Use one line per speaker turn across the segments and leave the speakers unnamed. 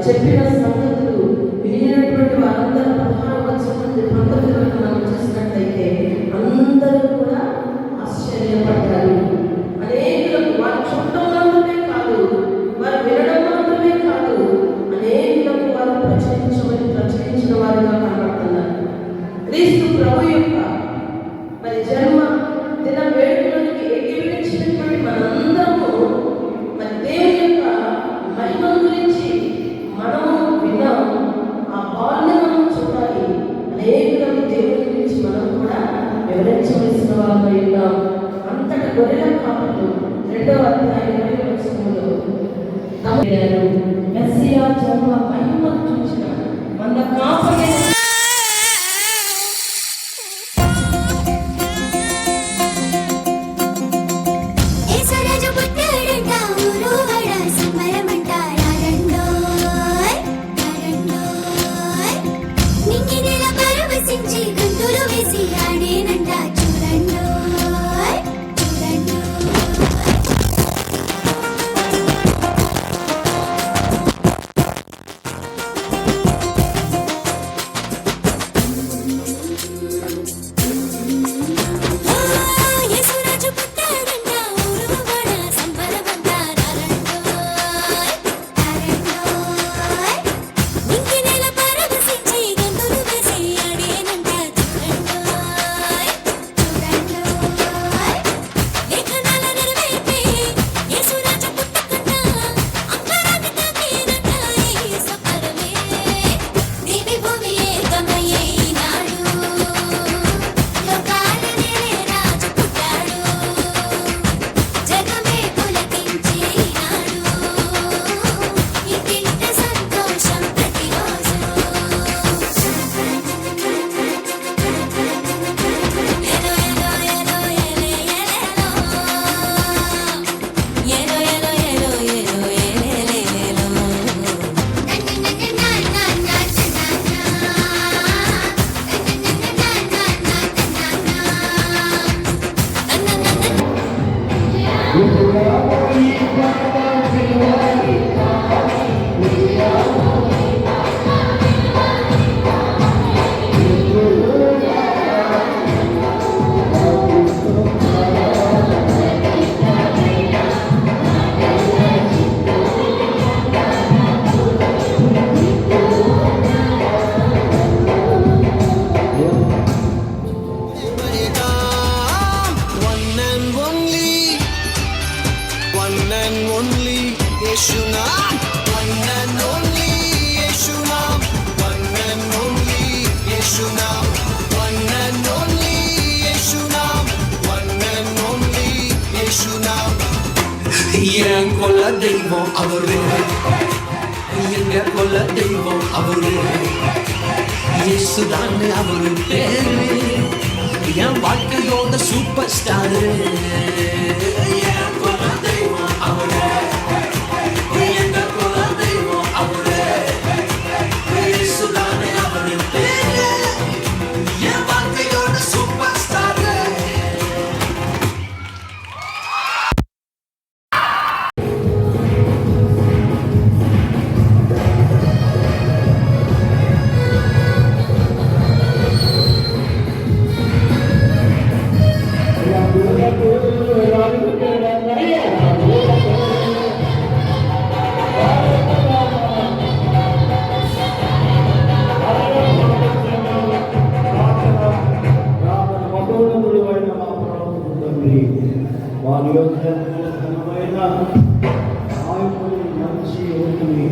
చెప్పిన సంగతులు వినినటువంటి వారందరూ 16 వచనం నుండి 19 వరకు మనం చూసినట్లయితే అందరూ కూడా ఆశ్చర్యపడ్డారు. అనేకులకు వారు చూడటం మాత్రమే కాదు, వారు వినడం మాత్రమే కాదు, అనేకులకు వారు ప్రచురించిన వారిగా కనబడుతున్నారు. క్రీస్తు ప్రభు యొక్క మరి జన్మ దిన వేడుకలకి ఎగిరించినటువంటి మనందరము మరి దేవుని యొక్క మహిమ గురించి మనము విన్నాం. ఆ బాల్ని మనం చూడాలి. అనేకులకు దేవుని గురించి మనం కూడా వివరించవలసిన వారు విన్నాం. అంతట గొర్రెల కాపరులు 2వ అధ్యాయం 20వ వచనంలో మెస్సియా జన్మ మహిమను చూసిన మన కాపరి
என் கொல்ல தெய்வம் அவரு, எங்க கொல்ல தெய்வம் அவரு, இயேசுதான் அவரு பேரு, என் வாழ்க்கையோட சூப்பர் ஸ்டாரு. என் கொல்ல தெய்வம் அவரு, எங்க கொல்ல தெய்வம் அவரு, இயேசுதான் அவரு பேரு, என் வாழ்க்கையோட
వారి యొక్క ఘనమైన ఆయుధని మంచి యువకుని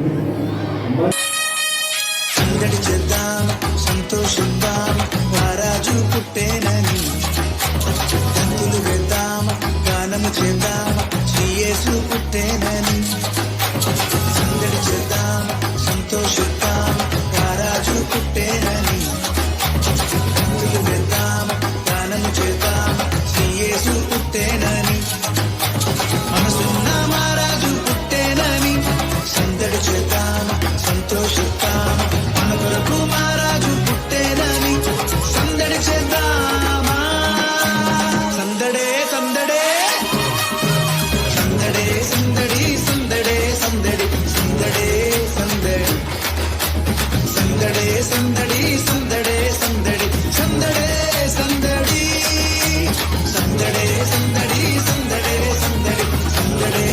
సందడి చేద్దాం సంతోషిద్దాం మహారాజు పుట్టేనని గంతులు వేద్దాం గానము చేద్దాం శ్రీ యేసు పుట్టేనని సందడి చేద్దాం సంతోషిద్దాం మహారాజు పుట్టేనని గంతులు వేద్దాం గానము చేద్దాం శ్రీ యేసు పుట్టేనని మనసున్న మహారాజు పుట్టేనని సందడి చేద్దాం సంతోషిద్దాం మన కొరకు మహారాజు పుట్టేనని సందడి చేద్దామా సందడే సందడే సందడే సందడి సందడే సందడి సందడే సందడి సందడే సందడి సందడే సందడి సందడే సందడి సందడే సందడి సందడే సందడి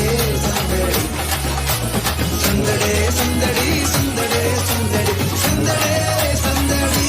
సందడే సందడి సందడే సందడి సందడే సందడి సందడే సందడి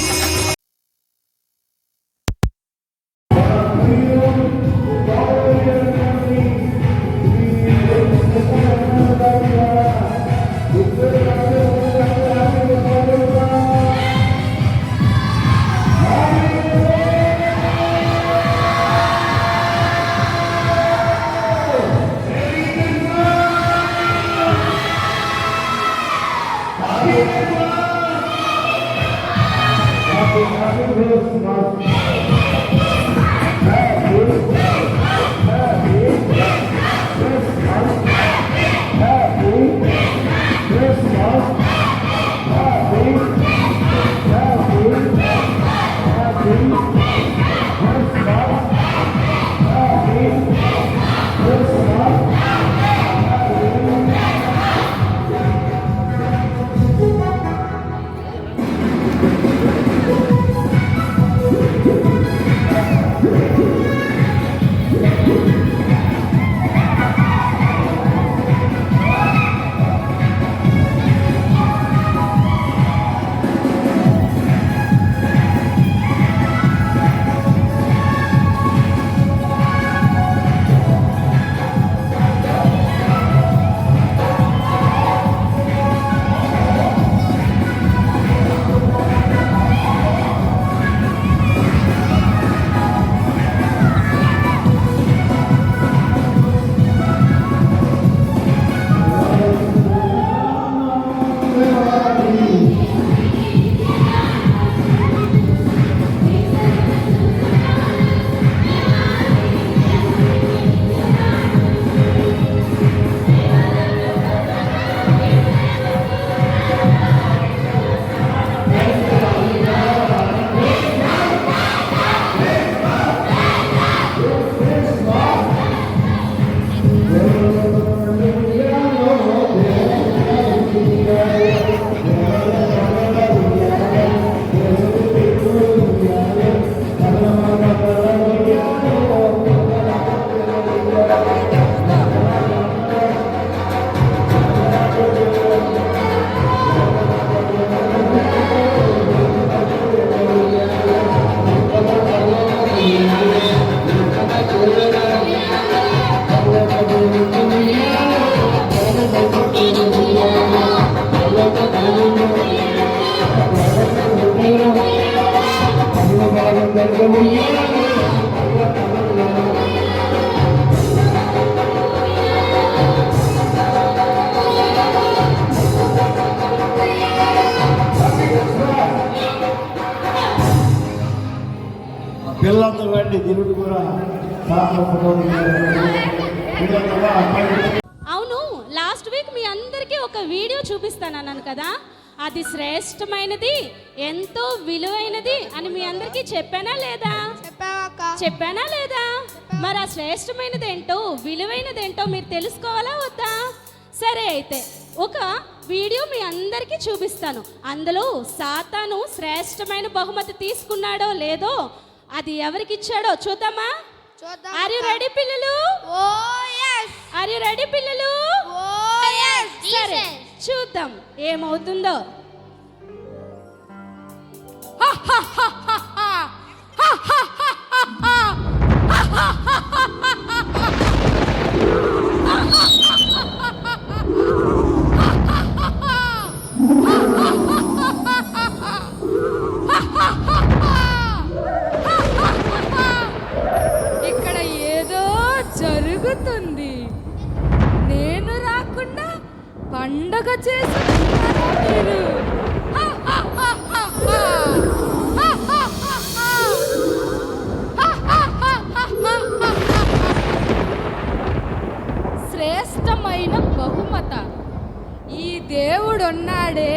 పిల్లలందరూ రండి దేవుడు కూడా
అవును, లాస్ట్ వీక్ మీ అందరికీ ఒక వీడియో చూపిస్తానన్నాను కదా, అది శ్రేష్టమైనది, ఎంతో విలువైనది అని మీ అందరికీ చెప్పానా లేదా? చెప్పానా లేదా? మరి ఆ శ్రేష్టమైనది ఏంటో విలువైనది ఏంటో మీరు తెలుసుకోవాలా వద్దా? సరే, అయితే ఒక వీడియో మీ అందరికీ చూపిస్తాను. అందులో సాతాను శ్రేష్టమైన బహుమతి తీసుకున్నాడో లేదో, అది ఎవరికి ఇచ్చాడో చూద్దామా? ఆర్ యు రెడీ పిల్లలు? ఆర్ యు రెడీ పిల్లలు? సరే, చూద్దాం ఏమవుతుందో.
ఉన్నాడే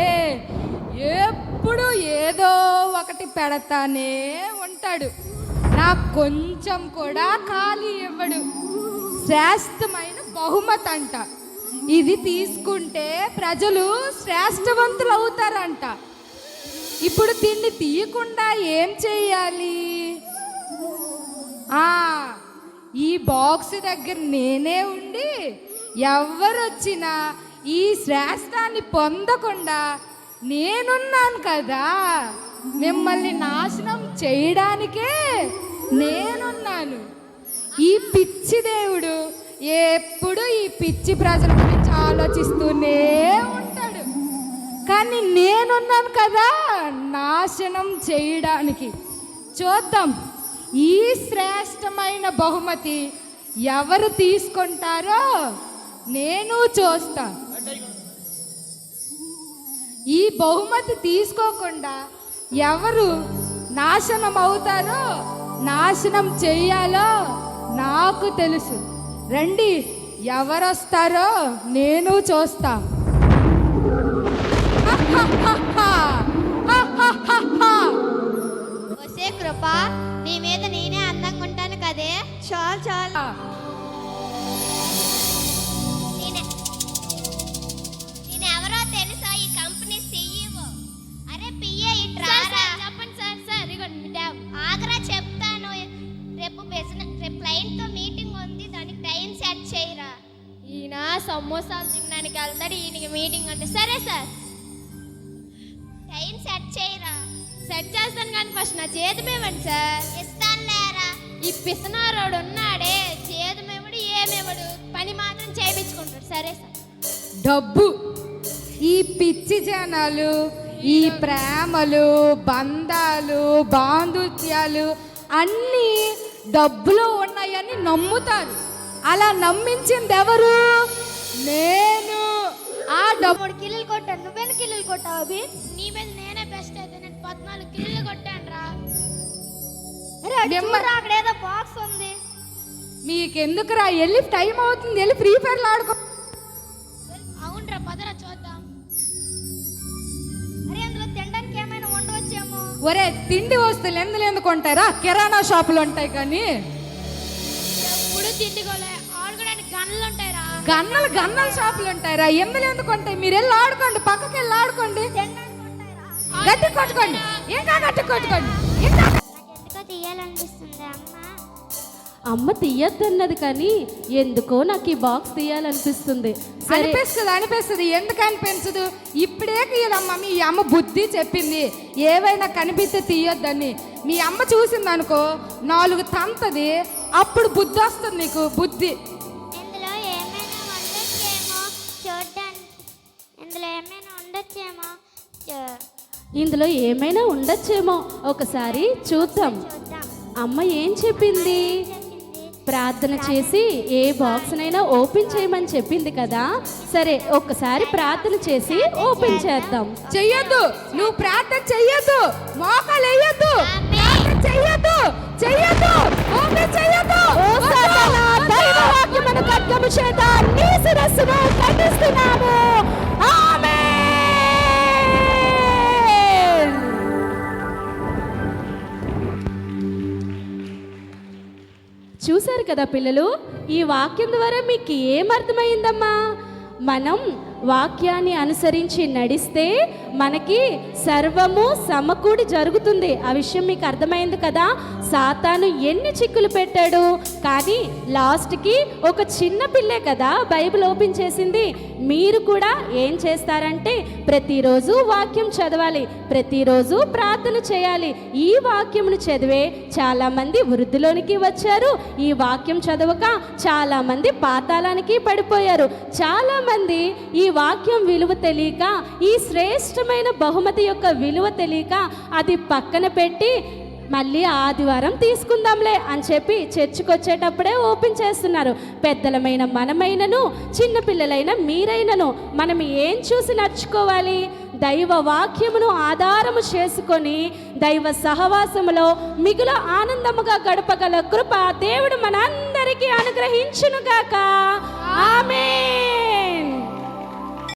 ఎప్పుడు ఏదో ఒకటి పెడతానే ఉంటాడు. నాకు కొంచెం కూడా ఖాళీ ఇవ్వడు. శ్రేష్టమైన బహుమతి అంట. ఇది తీసుకుంటే ప్రజలు శ్రేష్టవంతులు అవుతారంట. ఇప్పుడు దీన్ని తీయకుండా ఏం చెయ్యాలి? ఈ బాక్స్ దగ్గర నేనే ఉండి ఎవరు వచ్చినా ఈ శ్రేష్టాన్ని పొందకుండా నేనున్నాను కదా, మిమ్మల్ని నాశనం చేయడానికే నేనున్నాను. ఈ పిచ్చి దేవుడు ఎప్పుడు ఈ పిచ్చి ప్రజల గురించి ఆలోచిస్తూనే ఉంటాడు. కానీ నేనున్నాను కదా నాశనం చేయడానికి. చూద్దాం ఈ శ్రేష్టమైన బహుమతి ఎవరు తీసుకుంటారో నేను చూస్తా. ఈ బహుమతి తీసుకోకుండా ఎవరు నాశనం అవుతారో, నాశనం చెయ్యాలో నాకు తెలుసు. రండి, ఎవరొస్తారో నేను చూస్తా.
వసే కృప, నీ మీద నేనే అందంగా ఉంటాను కదే. చాలు చాలు. నేనెవరో తెలుసా? ఈ కంపెనీ CEO. అరే పిఏ ఇట్రారా. చెప్పండి సార్. సార్ ఇగోండి ఆగ్రా చెప్తాను. రేపు క్లయింట్ తో మీటింగ్ ఉంది, దానికి టైం సెట్ చేయరా. ఈయన సమోసాలు తినడానికి వెళ్తాడు, ఈయనకి మీటింగ్ అంటే. సరే సార్, టైం సెట్ చేయరా. సెట్ చేస్తాను కానీ ఫస్ట్ నా జీతం ఇవ్వండి సార్. ఇస్తాను లేరా. ఈ పిసనారోడు ఉన్నాడే, జీతం ఇవ్వడు ఏమివ్వడు, పని మాత్రం చేయించుకుంటాడు. సరే సార్.
డబ్బు, ఈ పిచ్చి జనాలు ఈ ప్రేమలు, బంధాలు, బాంధుత్యాలు అన్నీ డబ్బులో ఉన్నాయని నమ్ముతారు. అలా నమ్మించింది ఎవరు? నేను. ఆ డబ్బు
3 కిల్లులు కొట్టాను. నువ్వెన్ని కిల్లులు కొట్టావు అభి? నీ మీద నేనే బెస్ట్ అయితే నేను 14 కిల్లులు కొట్టాను రా. అక్కడ ఏదో బాక్స్ ఉంది.
మీకెందుకురా, వెళ్ళి టైం అవుతుంది, వెళ్ళి ఫ్రీ ఫైర్ ఆడుకో.
అవునరా, పదరా చూద్దాం. అరే అందులో తినడానికి ఏమైనా ఉండవచ్చేమో.
ఒరే, తిండి వస్తువులు ఎందుకు ఉంటారా? కిరాణా షాపులు ఉంటాయి కానీ.
ఎప్పుడు తిండి కొలే, ఆడుకోవడానికి గన్నులు ఉంటాయిరా.
గన్నల షాపులు ఉంటాయిరా. ఎందుకు ఉంటాయి? మీరు వెళ్ళి ఆడుకోండి, పక్కకి వెళ్ళి ఆడుకోండి. గట్టి కొట్టుకోండి, ఇంకా గట్టి కొట్టుకోండి.
ఎందుకో తీయాలనిపిస్తుంది
అమ్మ తీయద్దన్నది కానీ ఎందుకో నాకు ఈ బాక్స్ తీయాలనిపిస్తుంది.
అనిపిస్తుంది. ఎందుకు అనిపించదు? ఇప్పుడే తీయదమ్మా. మీ అమ్మ బుద్ధి చెప్పింది, ఏవైనా కనిపిస్తే తీయొద్దని. మీ అమ్మ చూసింది అనుకో, 4 తంతది, అప్పుడు బుద్ధి వస్తుంది నీకు. బుద్ధి.
ఇందులో ఏమైనా ఉండొచ్చేమో చూడ్డానికి.
ఇందులో ఏమైనా ఉండొచ్చేమో, ఒకసారి చూద్దాం. అమ్మ ఏం చెప్పింది? ప్రార్థన చేసి ఏ బాక్స్నైనా ఓపెన్ చేయమని చెప్పింది కదా. సరే, ఒక్కసారి ప్రార్థన చేసి ఓపెన్ చేద్దాం.
చెయ్యొద్దు, నువ్వు ప్రార్థన చెయ్యొద్దు, మోకాలు వేయొద్దు, చెయ్యొద్దు, ఓపెన్ చెయ్యొద్దు.
దైవవాక్యమును ఖడ్గము చేత నీ శిరస్సును ఖండిస్తున్నాము. ఆమేన్. చూశారు కదా పిల్లలు, ఈ వాక్యం ద్వారా మీకు ఏమర్థమైందమ్మా? మనం వాక్యాన్ని అనుసరించి నడిస్తే మనకి సర్వము సమకూడి జరుగుతుంది. ఆ విషయం మీకు అర్థమైంది కదా. సాతాను ఎన్ని చిక్కులు పెట్టాడు, కానీ లాస్ట్కి ఒక చిన్న పిల్లే కదా బైబిల్ ఓపెన్ చేసింది. మీరు కూడా ఏం చేస్తారంటే ప్రతిరోజు వాక్యం చదవాలి, ప్రతిరోజు ప్రార్థన చేయాలి. ఈ వాక్యమును చదివే చాలామంది వృద్ధిలోనికి వచ్చారు. ఈ వాక్యం చదవక చాలామంది పాతాళానికి పడిపోయారు. చాలామంది ఈ వాక్యం విలువ తెలియక, ఈ శ్రేష్టమైన బహుమతి యొక్క విలువ తెలియక అది పక్కన పెట్టి మళ్ళీ ఆదివారం తీసుకుందాంలే అని చెప్పి చర్చికి వచ్చేటప్పుడే ఓపెన్ చేస్తున్నారు. పెద్దలమైన మనమైనను చిన్నపిల్లలైన మీరైనను మనం ఏం చూసి నడుచుకోవాలి? దైవ వాక్యమును ఆధారము చేసుకొని దైవ సహవాసములో మిగుల ఆనందముగా గడపగల కృప దేవుడు మనందరికీ అనుగ్రహించునుగాక. ఆమేన్.